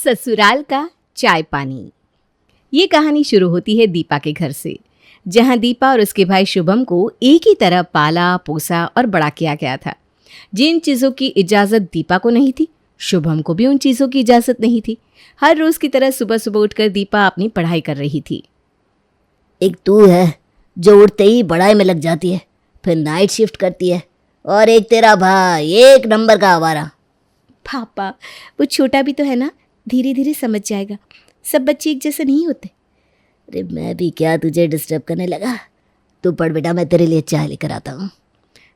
ससुराल का चाय पानी। ये कहानी शुरू होती है दीपा के घर से, जहां दीपा और उसके भाई शुभम को एक ही तरह पाला पोसा और बड़ा किया गया था। जिन चीज़ों की इजाज़त दीपा को नहीं थी, शुभम को भी उन चीज़ों की इजाज़त नहीं थी। हर रोज़ की तरह सुबह सुबह उठकर दीपा अपनी पढ़ाई कर रही थी। एक तू है जो उठते ही पढ़ाई में लग जाती है, फिर नाइट शिफ्ट करती है, और एक तेरा भाई एक नंबर का आवारा। पापा, वो छोटा भी तो है ना, धीरे धीरे समझ जाएगा। सब बच्चे एक जैसे नहीं होते। अरे मैं भी क्या तुझे डिस्टर्ब करने लगा? तू पढ़ बेटा, मैं तेरे लिए चाय लेकर आता हूँ।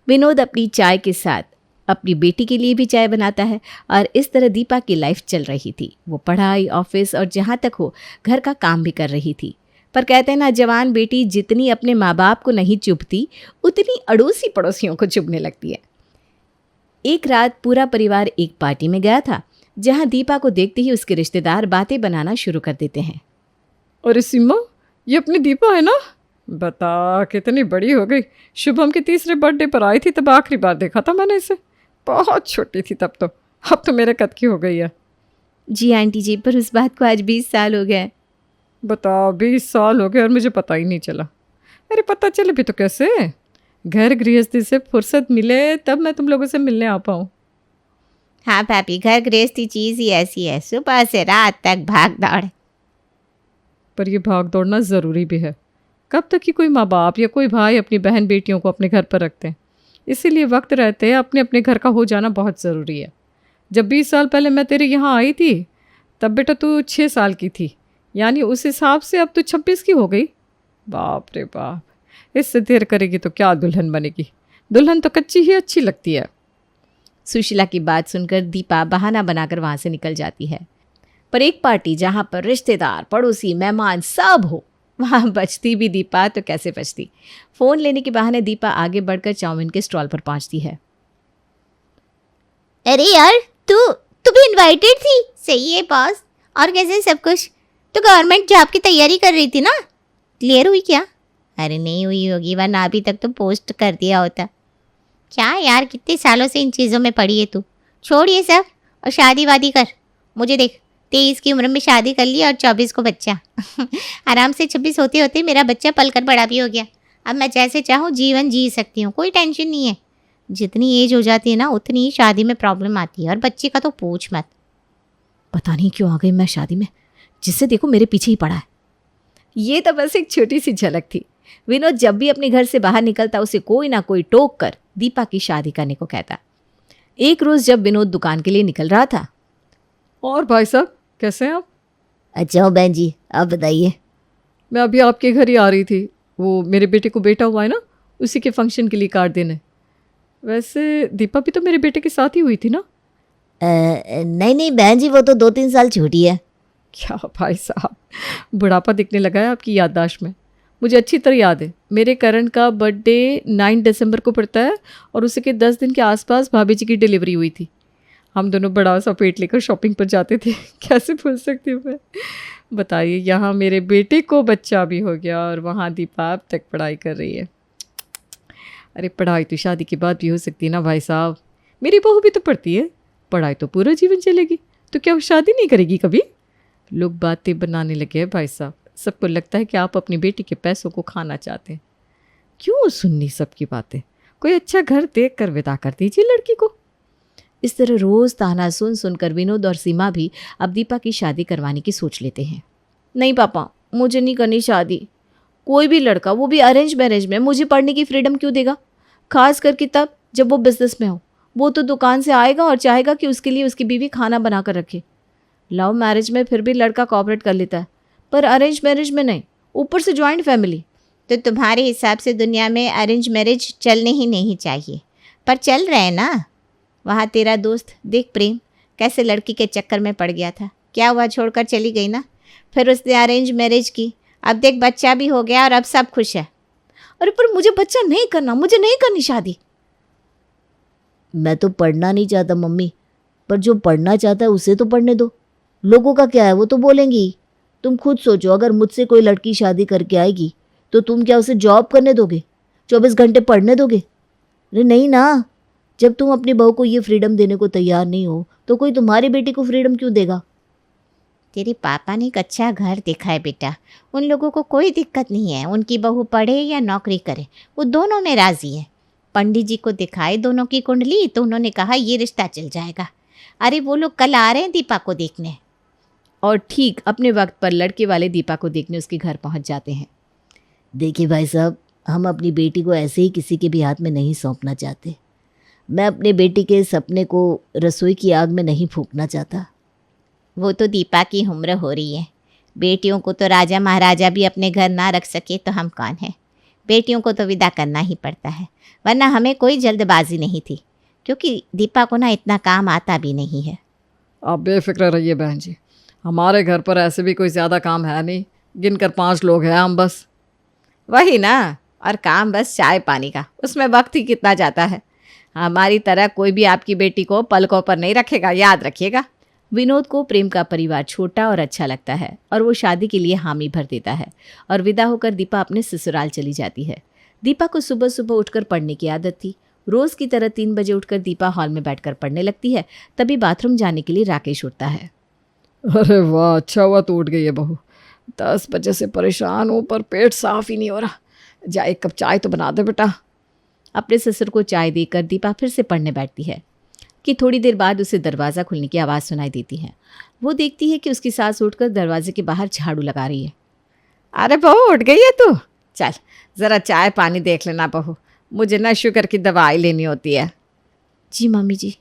विनोद अपनी चाय के साथ अपनी बेटी के लिए भी चाय बनाता है और इस तरह दीपा की लाइफ चल रही थी। वो पढ़ाई, ऑफिस और जहाँ तक हो घर का काम भी कर रही थी। पर कहते हैं ना, जवान बेटी जितनी अपने माँ बाप को नहीं चुभती, उतनी अड़ोसी पड़ोसियों को चुभने लगती है। एक रात पूरा परिवार एक पार्टी में गया था, जहाँ दीपा को देखते ही उसके रिश्तेदार बातें बनाना शुरू कर देते हैं। अरे सीमा, ये अपनी दीपा है ना? बता कितनी बड़ी हो गई। शुभम के तीसरे बर्थडे पर आई थी, तब आखिरी बार देखा था मैंने इसे। बहुत छोटी थी तब तो, अब तो मेरे कद की हो गई है। जी आंटी जी, पर उस बात को आज 20 साल हो गए। बता, 20 साल हो गए और मुझे पता ही नहीं चला। अरे पता चले भी तो कैसे? घर गृहस्थी से फुर्सत मिले तब मैं तुम लोगों से मिलने आ पाऊँ। हाँ भाभी, घर गृहस्थी चीज़ ही ऐसी है, सुबह से रात तक भाग दौड़। पर यह भाग दौड़ना ज़रूरी भी है। कब तक कि कोई माँ बाप या कोई भाई अपनी बहन बेटियों को अपने घर पर रखते हैं। इसीलिए वक्त रहते अपने अपने घर का हो जाना बहुत ज़रूरी है। जब 20 साल पहले मैं तेरे यहाँ आई थी, तब बेटा तू 6 साल की थी, यानी उस हिसाब से अब तू 26 की हो गई। बाप रे बाप, इससे देर करेगी तो क्या दुल्हन बनेगी? दुल्हन तो कच्ची ही अच्छी लगती है। सुशीला की बात सुनकर दीपा बहाना बनाकर वहाँ से निकल जाती है। पर एक पार्टी जहाँ पर रिश्तेदार, पड़ोसी, मेहमान सब हो, वहाँ बचती भी दीपा तो कैसे बचती। फ़ोन लेने के बहाने दीपा आगे बढ़कर चाउमीन के स्टॉल पर पहुँचती है। अरे यार, तू भी इनवाइटेड थी? सही है बॉस। और कैसे सब कुछ? तो गवर्नमेंट जॉब की तैयारी कर रही थी ना? क्लियर हुई क्या? अरे नहीं हुई होगी, वरना अभी तक तो पोस्ट कर दिया होता। क्या यार, कितने सालों से इन चीज़ों में पड़ी है तू। छोड़ ये सब और शादी वादी कर। मुझे देख, 23 की उम्र में शादी कर ली और 24 को बच्चा। आराम से 26 होते होते मेरा बच्चा पलकर बड़ा भी हो गया। अब मैं जैसे चाहूँ जीवन जी सकती हूँ, कोई टेंशन नहीं है। जितनी एज हो जाती है ना, उतनी ही शादी में प्रॉब्लम आती है, और बच्चे का तो पूछ मत। पता नहीं क्यों आ गई मैं शादी में, जिससे देखो मेरे पीछे ही पड़ा है। ये तो बस एक छोटी सी झलक थी। विनोद जब भी अपने घर से बाहर निकलता, उसे कोई ना कोई टोक कर दीपा की शादी करने को कहता। एक रोज़ जब विनोद दुकान के लिए निकल रहा था। और भाई साहब, कैसे हैं आप? अच्छा हो बहन जी, आप बताइए। मैं अभी आपके घर ही आ रही थी। वो मेरे बेटे को बेटा हुआ है ना, उसी के फंक्शन के लिए कार्ड देने। वैसे दीपा भी तो मेरे बेटे के साथ ही हुई थी ना? नहीं नहीं बहन जी, वो तो 2-3 साल छोटी है। क्या भाई साहब, बुढ़ापा दिखने लगा है आपकी याददाश्त में। मुझे अच्छी तरह याद है, मेरे करण का बर्थडे 9 दिसंबर को पड़ता है और उसी के 10 दिन के आसपास भाभी जी की डिलीवरी हुई थी। हम दोनों बड़ा सा पेट लेकर शॉपिंग पर जाते थे। कैसे भूल सकती हूँ मैं? बताइए, यहाँ मेरे बेटे को बच्चा भी हो गया और वहाँ दीपा अब तक पढ़ाई कर रही है। अरे पढ़ाई तो शादी के बाद भी हो सकती है ना भाई साहब। मेरी बहू भी तो पढ़ती है, पढ़ाई तो पूरा जीवन चलेगी, तो क्या वो शादी नहीं करेगी कभी? लोग बातें बनाने लगे हैं भाई साहब। सबको लगता है कि आप अपनी बेटी के पैसों को खाना चाहते हैं। क्यों सुननी सबकी बातें? कोई अच्छा घर देख कर विदा कर दीजिए लड़की को। इस तरह रोज़ ताना सुन सुनकर विनोद और सीमा भी अब दीपा की शादी करवाने की सोच लेते हैं। नहीं पापा, मुझे नहीं करनी शादी। कोई भी लड़का, वो भी अरेंज मैरिज में, मुझे पढ़ने की फ्रीडम क्यों देगा? खास करके तब जब वो बिजनेस में हो। वो तो दुकान से आएगा और चाहेगा कि उसके लिए उसकी बीवी खाना बना कर रखे। लव मैरिज में फिर भी लड़का कॉपरेट कर लेता है, पर अरेंज मैरिज में नहीं, ऊपर से जॉइंट फैमिली। तो तुम्हारे हिसाब से दुनिया में अरेंज मैरिज चलने ही नहीं चाहिए, पर चल रहे हैं ना। वहाँ तेरा दोस्त देख प्रेम कैसे लड़की के चक्कर में पड़ गया था। क्या हुआ, छोड़कर चली गई ना। फिर उसने अरेंज मैरिज की, अब देख बच्चा भी हो गया और अब सब खुश है। अरे पर मुझे बच्चा नहीं करना, मुझे नहीं करनी शादी। मैं तो पढ़ना नहीं चाहता मम्मी, पर जो पढ़ना चाहता है उसे तो पढ़ने दो। लोगों का क्या है, वो तो बोलेंगी। तुम खुद सोचो, अगर मुझसे कोई लड़की शादी करके आएगी तो तुम क्या उसे जॉब करने दोगे? 24 घंटे पढ़ने दोगे? अरे नहीं ना। जब तुम अपनी बहू को ये फ्रीडम देने को तैयार नहीं हो, तो कोई तुम्हारी बेटी को फ्रीडम क्यों देगा? तेरे पापा ने एक अच्छा घर देखा है बेटा, उन लोगों को कोई दिक्कत नहीं है, उनकी बहू पढ़े या नौकरी करे, वो दोनों में राज़ी है। पंडित जी को दिखाए दोनों की कुंडली तो उन्होंने कहा ये रिश्ता चल जाएगा। अरे वो लोग कल आ रहे हैं दीपा को देखने। और ठीक अपने वक्त पर लड़के वाले दीपा को देखने उसके घर पहुंच जाते हैं। देखिए भाई साहब, हम अपनी बेटी को ऐसे ही किसी के भी हाथ में नहीं सौंपना चाहते। मैं अपने बेटी के सपने को रसोई की आग में नहीं फूंकना चाहता। वो तो दीपा की उम्र हो रही है, बेटियों को तो राजा महाराजा भी अपने घर ना रख सके तो हम कौन हैं। बेटियों को तो विदा करना ही पड़ता है, वरना हमें कोई जल्दबाजी नहीं थी, क्योंकि दीपा को ना इतना काम आता भी नहीं है। आप बेफिक्र रहिए बहन जी, हमारे घर पर ऐसे भी कोई ज़्यादा काम है नहीं, गिनकर 5 लोग हैं हम बस। वही ना, और काम बस चाय पानी का, उसमें वक्त ही कितना जाता है। हमारी तरह कोई भी आपकी बेटी को पलकों पर नहीं रखेगा, याद रखिएगा। विनोद को प्रेम का परिवार छोटा और अच्छा लगता है और वो शादी के लिए हामी भर देता है और विदा होकर दीपा अपने ससुराल चली जाती है। दीपा को सुबह सुबह उठकर पढ़ने की आदत थी। रोज़ की तरह 3 बजे उठकर दीपा हॉल में बैठकर पढ़ने लगती है। तभी बाथरूम जाने के लिए राकेश उठता है। अरे वाह, अच्छा हुआ तो उठ गई है बहू। 10 बजे से परेशान हूँ पर पेट साफ ही नहीं हो रहा। जा 1 कप चाय तो बना दे बेटा। अपने ससुर को चाय देकर दीपा फिर से पढ़ने बैठती है कि थोड़ी देर बाद उसे दरवाज़ा खुलने की आवाज़ सुनाई देती है। वो देखती है कि उसकी सास उठकर दरवाजे के बाहर झाड़ू लगा रही है। अरे बहू उठ गई है तू? चल ज़रा चाय पानी देख लेना बहू, मुझे ना शुगर की दवाई लेनी होती है। जी मम्मी जी।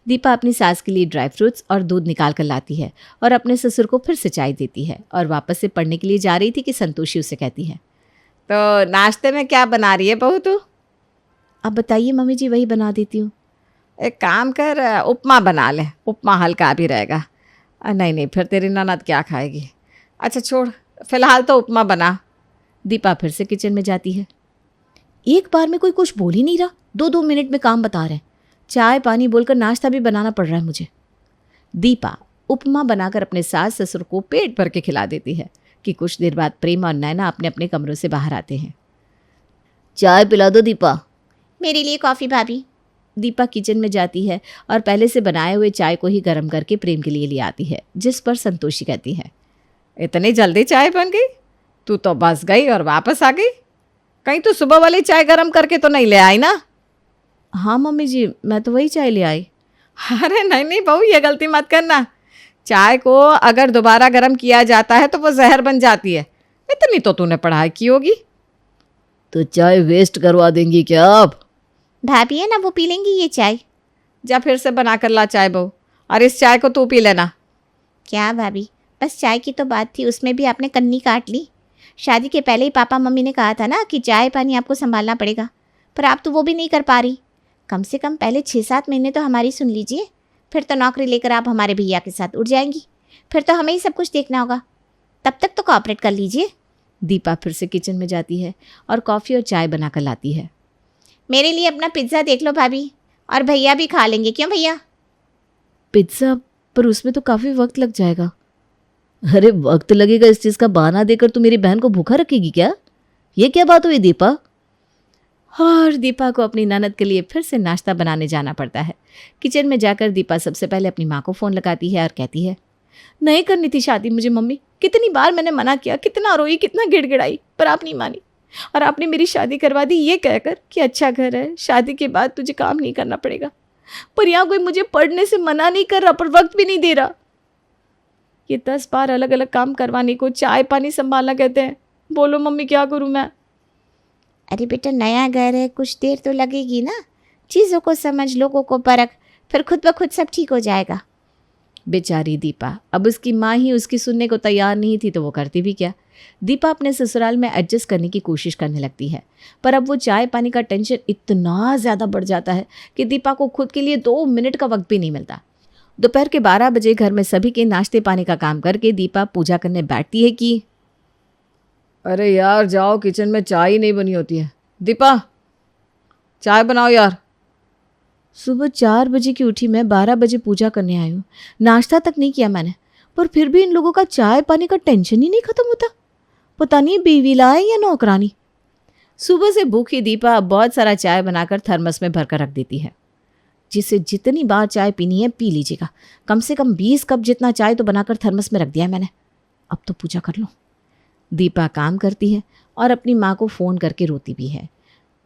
दीपा अपनी सास के लिए ड्राई फ्रूट्स और दूध निकाल कर लाती है और अपने ससुर को फिर से चाय देती है और वापस से पढ़ने के लिए जा रही थी कि संतोषी उसे कहती है, तो नाश्ते में क्या बना रही है बहू तू? अब बताइए मम्मी जी, वही बना देती हूँ। एक काम कर, उपमा बना ले, उपमा हल्का भी रहेगा। नहीं नहीं, फिर तेरी ननद क्या खाएगी। अच्छा छोड़, फिलहाल तो उपमा बना। दीपा फिर से किचन में जाती है। एक बार में कोई कुछ बोल ही नहीं रहा, 2-2 मिनट में काम बता रहे हैं। चाय पानी बोलकर नाश्ता भी बनाना पड़ रहा है मुझे। दीपा उपमा बनाकर अपने सास ससुर को पेट भर के खिला देती है कि कुछ देर बाद प्रेम और नैना अपने अपने कमरों से बाहर आते हैं। चाय पिला दो दीपा। मेरे लिए कॉफ़ी भाभी। दीपा किचन में जाती है और पहले से बनाए हुए चाय को ही गर्म करके प्रेम के लिए ले आती है, जिस पर संतोषी कहती है, इतनी जल्दी चाय बन गई? तू तो बस गई और वापस आ गई। कहीं तो सुबह वाली चाय गर्म करके तो नहीं ले आई ना? हाँ मम्मी जी, मैं तो वही चाय ले आई। अरे नहीं नहीं बहू, ये गलती मत करना। चाय को अगर दोबारा गर्म किया जाता है तो वो जहर बन जाती है। इतनी तो तूने पढ़ाई की होगी। तो चाय वेस्ट करवा देंगी क्या आप? भाभी है ना, वो पी लेंगी ये चाय। जा फिर से बना कर ला चाय बहू, और इस चाय को तू पी लेना। क्या भाभी, बस चाय की तो बात थी, उसमें भी आपने कन्नी काट ली। शादी के पहले ही पापा मम्मी ने कहा था ना कि चाय पानी आपको संभालना पड़ेगा, पर आप तो वो भी नहीं कर पा रही। कम से कम पहले 6-7 महीने तो हमारी सुन लीजिए, फिर तो नौकरी लेकर आप हमारे भैया के साथ उठ जाएंगी, फिर तो हमें ही सब कुछ देखना होगा। तब तक तो कोऑपरेट कर लीजिए। दीपा फिर से किचन में जाती है और कॉफ़ी और चाय बना कर लाती है। मेरे लिए अपना पिज्ज़ा देख लो भाभी, और भैया भी खा लेंगे। क्यों भैया? पिज्ज़ा? पर उसमें तो काफ़ी वक्त लग जाएगा। अरे वक्त लगेगा इस चीज़ का बहाना देकर तू मेरी बहन को भूखा रखेगी क्या? ये क्या बात हुई दीपा? और दीपा को अपनी ननद के लिए फिर से नाश्ता बनाने जाना पड़ता है। किचन में जाकर दीपा सबसे पहले अपनी माँ को फ़ोन लगाती है और कहती है, नहीं करनी थी शादी मुझे मम्मी। कितनी बार मैंने मना किया, कितना रोई, कितना गिड़गिड़ाई, पर आप नहीं मानी और आपने मेरी शादी करवा दी ये कहकर कि अच्छा घर है, शादी के बाद तुझे काम नहीं करना पड़ेगा। पर यहाँ कोई मुझे पढ़ने से मना नहीं कर रहा, पर वक्त भी नहीं दे रहा। ये 10 बार अलग अलग काम करवाने को चाय पानी संभालना कहते हैं। बोलो मम्मी, क्या करूँ मैं? अरे बेटा, नया घर है, कुछ देर तो लगेगी ना। चीज़ों को समझ, लोगों को परख, फिर खुद ब खुद सब ठीक हो जाएगा। बेचारी दीपा, अब उसकी माँ ही उसकी सुनने को तैयार नहीं थी तो वो करती भी क्या। दीपा अपने ससुराल में एडजस्ट करने की कोशिश करने लगती है, पर अब वो चाय पानी का टेंशन इतना ज़्यादा बढ़ जाता है कि दीपा को खुद के लिए 2 मिनट का वक्त भी नहीं मिलता। दोपहर के 12 बजे घर में सभी के नाश्ते पानी का काम करके दीपा पूजा करने बैठती है कि अरे यार जाओ, किचन में चाय ही नहीं बनी होती है। दीपा चाय बनाओ यार। सुबह 4 बजे की उठी मैं, 12 बजे पूजा करने आई हूँ। नाश्ता तक नहीं किया मैंने, पर फिर भी इन लोगों का चाय पानी का टेंशन ही नहीं खत्म होता। पता नहीं बीवी लाए या नौकरानी। सुबह से भूखी दीपा बहुत सारा चाय बनाकर थर्मस में भरकर रख देती है। जिसे जितनी बार चाय पीनी है पी लीजिएगा। कम से कम 20 कप जितना चाय तो बनाकर थर्मस में रख दिया है मैंने। अब तो पूजा कर लो। दीपा काम करती है और अपनी माँ को फ़ोन करके रोती भी है।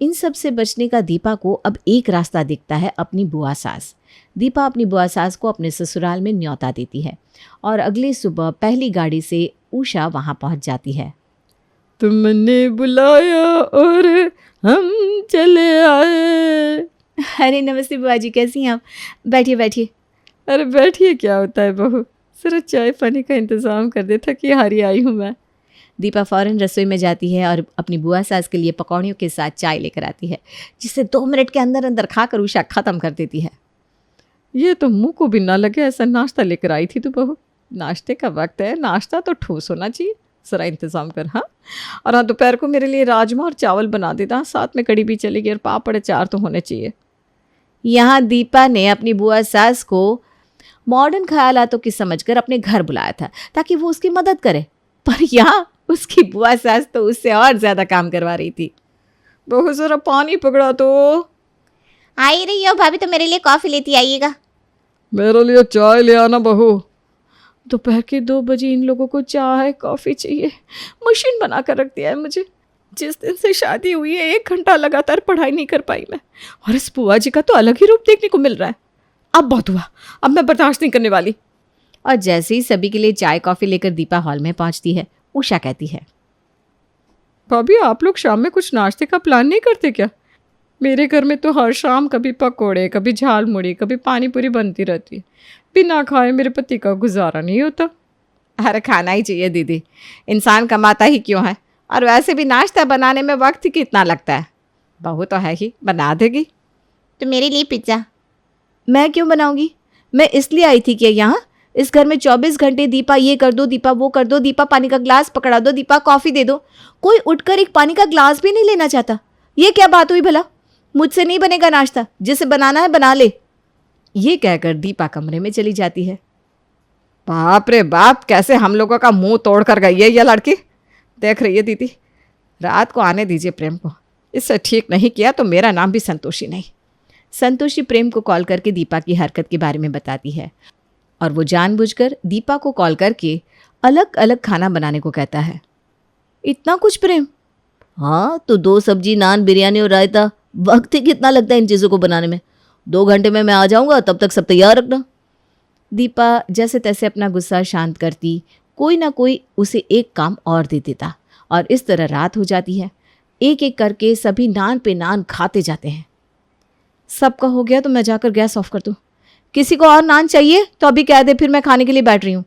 इन सब से बचने का दीपा को अब एक रास्ता दिखता है, अपनी बुआ सास। दीपा अपनी बुआ सास को अपने ससुराल में न्योता देती है और अगली सुबह पहली गाड़ी से उषा वहाँ पहुँच जाती है। तुमने बुलाया और हम चले आए। अरे नमस्ते बुआ जी, कैसी हैं आप? बैठिए बैठिए। अरे बैठिए, क्या होता है बहू, जरा चाय पानी का इंतज़ाम कर दे, थकी हारी आई हूँ मैं। दीपा फ़ौरन रसोई में जाती है और अपनी बुआ सास के लिए पकौड़ियों के साथ चाय लेकर आती है, जिसे 2 मिनट के अंदर अंदर खाकर उषा ख़त्म कर देती है। ये तो मुंह को भी ना लगे ऐसा नाश्ता लेकर आई थी तू बहू। नाश्ते का वक्त है, नाश्ता तो ठोस होना चाहिए, ज़रा इंतज़ाम कर। हाँ, और हाँ, दोपहर को मेरे लिए राजमा और चावल बना देता, साथ में कड़ी भी चलेगी और पापड़ अचार तो होने चाहिए। यहाँ दीपा ने अपनी बुआ सास को मॉडर्न ख्यालातों की समझकर अपने घर बुलाया था ताकि वो उसकी मदद करे, पर यहाँ उसकी बुआ सास तो उससे और ज़्यादा काम करवा रही थी। बहू ज़रा पानी पकड़ा तो। आ ही रही हो भाभी, तो मेरे लिए कॉफ़ी लेती आइएगा। मेरे लिए चाय ले आना बहू। दोपहर के 2 बजे इन लोगों को चाय कॉफ़ी चाहिए। मशीन बना कर रख दिया है मुझे। जिस दिन से शादी हुई है 1 घंटा लगातार पढ़ाई नहीं कर पाई मैं, और इस बुआ जी का तो अलग ही रूप देखने को मिल रहा है। अब बहुत हुआ, अब मैं बर्दाश्त नहीं करने वाली। और जैसे ही सभी के लिए चाय कॉफ़ी लेकर दीपा हॉल में पहुँचती है, उषा कहती है, भाभी आप लोग शाम में कुछ नाश्ते का प्लान नहीं करते क्या? मेरे घर में तो हर शाम कभी पकोड़े, कभी झाल मुड़ी, कभी पानी पूरी बनती रहती है। बिना खाए मेरे पति का गुजारा नहीं होता। अरे खाना ही चाहिए दीदी, इंसान कमाता ही क्यों है, और वैसे भी नाश्ता बनाने में वक्त ही कितना लगता है। बहू तो है ही, बना देगी। तो मेरे लिए पिज्ज़ा। मैं क्यों बनाऊंगी? मैं इसलिए आई थी कि यहाँ इस घर में 24 घंटे दीपा ये कर दो, दीपा वो कर दो, दीपा पानी का ग्लास पकड़ा दो, दीपा कॉफ़ी दे दो, कोई उठकर एक पानी का ग्लास भी नहीं लेना चाहता। ये क्या बात हुई भला? मुझसे नहीं बनेगा नाश्ता, जिसे बनाना है बना ले। ये कहकर दीपा कमरे में चली जाती है। बाप रे बाप, कैसे हम लोगों का मुंह तोड़ कर गई है यह लड़की। देख रही है दीदी, रात को आने दीजिए प्रेम को, इससे ठीक नहीं किया तो मेरा नाम भी संतोषी नहीं। संतोषी प्रेम को कॉल करके दीपा की हरकत के बारे में बताती है और वो जानबूझकर दीपा को कॉल करके अलग अलग खाना बनाने को कहता है। इतना कुछ प्रेम? हाँ तो 2 सब्जी, नान, बिरयानी और रायता, वक्त ही कितना लगता है इन चीज़ों को बनाने में। 2 घंटे में मैं आ जाऊँगा, तब तक सब तैयार रखना। दीपा जैसे तैसे अपना गुस्सा शांत करती, कोई ना कोई उसे एक काम और दे देता और इस तरह रात हो जाती है। एक एक करके सभी नान पे नान खाते जाते हैं। सबका हो गया तो मैं जाकर गैस ऑफ कर दूँ। किसी को और नान चाहिए तो अभी कह दे, फिर मैं खाने के लिए बैठ रही हूँ।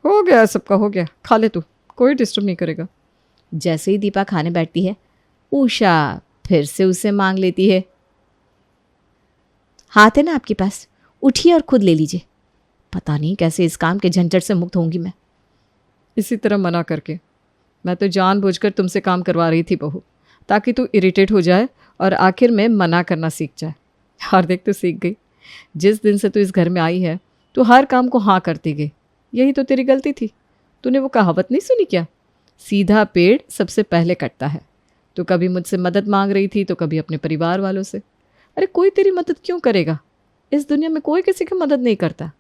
हो गया, सबका हो गया, खा ले तू, कोई डिस्टर्ब नहीं करेगा। जैसे ही दीपा खाने बैठती है, उषा फिर से उसे मांग लेती है। हाथ है ना आपके पास, उठिए और खुद ले लीजिए। पता नहीं कैसे इस काम के झंझट से मुक्त होंगी मैं। इसी तरह मना करके। मैं तो जानबूझकर तुमसे काम करवा रही थी बहू, ताकि तू इरिटेट हो जाए और आखिर में मना करना सीख जाए। और देख तू सीख गई। जिस दिन से तू इस घर में आई है तू हर काम को हाँ करती गई। यही तो तेरी गलती थी। तूने वो कहावत नहीं सुनी क्या, सीधा पेड़ सबसे पहले कटता है। तो कभी मुझसे मदद मांग रही थी तो कभी अपने परिवार वालों से। अरे कोई तेरी मदद क्यों करेगा? इस दुनिया में कोई किसी की मदद नहीं करता।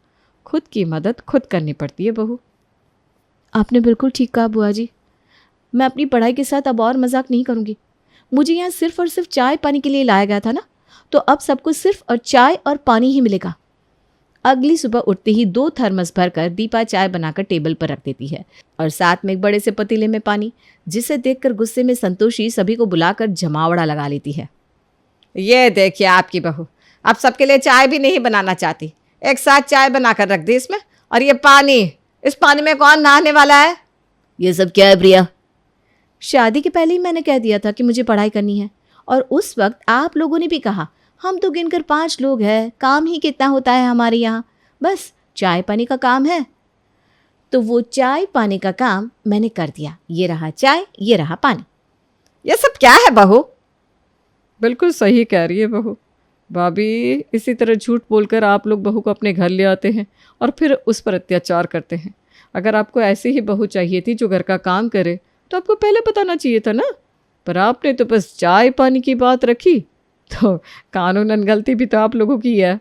खुद की मदद खुद करनी पड़ती है बहू। आपने बिल्कुल ठीक कहा बुआ जी। मैं अपनी पढ़ाई के साथ अब और मजाक नहीं करूँगी। मुझे यहाँ सिर्फ और सिर्फ चाय पानी के लिए लाया गया था ना, तो अब सबको सिर्फ और चाय और पानी ही मिलेगा। अगली सुबह उठते ही 2 थर्मस भरकर दीपा चाय बनाकर टेबल पर रख देती है और साथ में एक बड़े से पतीले में पानी, जिसे देखकर गुस्से में संतोषी सभी को बुलाकर जमावड़ा लगा लेती है। ये देखिए आपकी बहू, अब सबके लिए चाय भी नहीं बनाना चाहती। एक साथ चाय बनाकर रख दी इसमें, और ये पानी, इस पानी में कौन नहाने वाला है? ये सब क्या है प्रिया? शादी के पहले ही मैंने कह दिया था कि मुझे पढ़ाई करनी है, और उस वक्त आप लोगों ने भी कहा हम तो गिनकर 5 लोग हैं, काम ही कितना होता है हमारे यहाँ, बस चाय पानी का काम है। तो वो चाय पानी का काम मैंने कर दिया। ये रहा चाय, ये रहा पानी। ये सब क्या है बहू? बिल्कुल सही कह रही है बहू। भाभी, इसी तरह झूठ बोलकर आप लोग बहू को अपने घर ले आते हैं और फिर उस पर अत्याचार करते हैं। अगर आपको ऐसी ही बहू चाहिए थी जो घर का काम करे तो आपको पहले बताना चाहिए था ना। पर आपने तो बस चाय पानी की बात रखी। तो कानूनन गलती भी तो आप लोगों की है।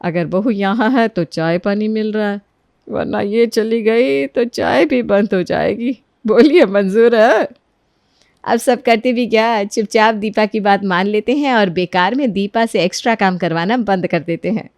अगर बहू यहाँ है तो चाय पानी मिल रहा है, वरना ये चली गई तो चाय भी बंद हो जाएगी। बोलिए मंजूर है? अब सब करते भी क्या, चुपचाप दीपा की बात मान लेते हैं और बेकार में दीपा से एक्स्ट्रा काम करवाना बंद कर देते हैं।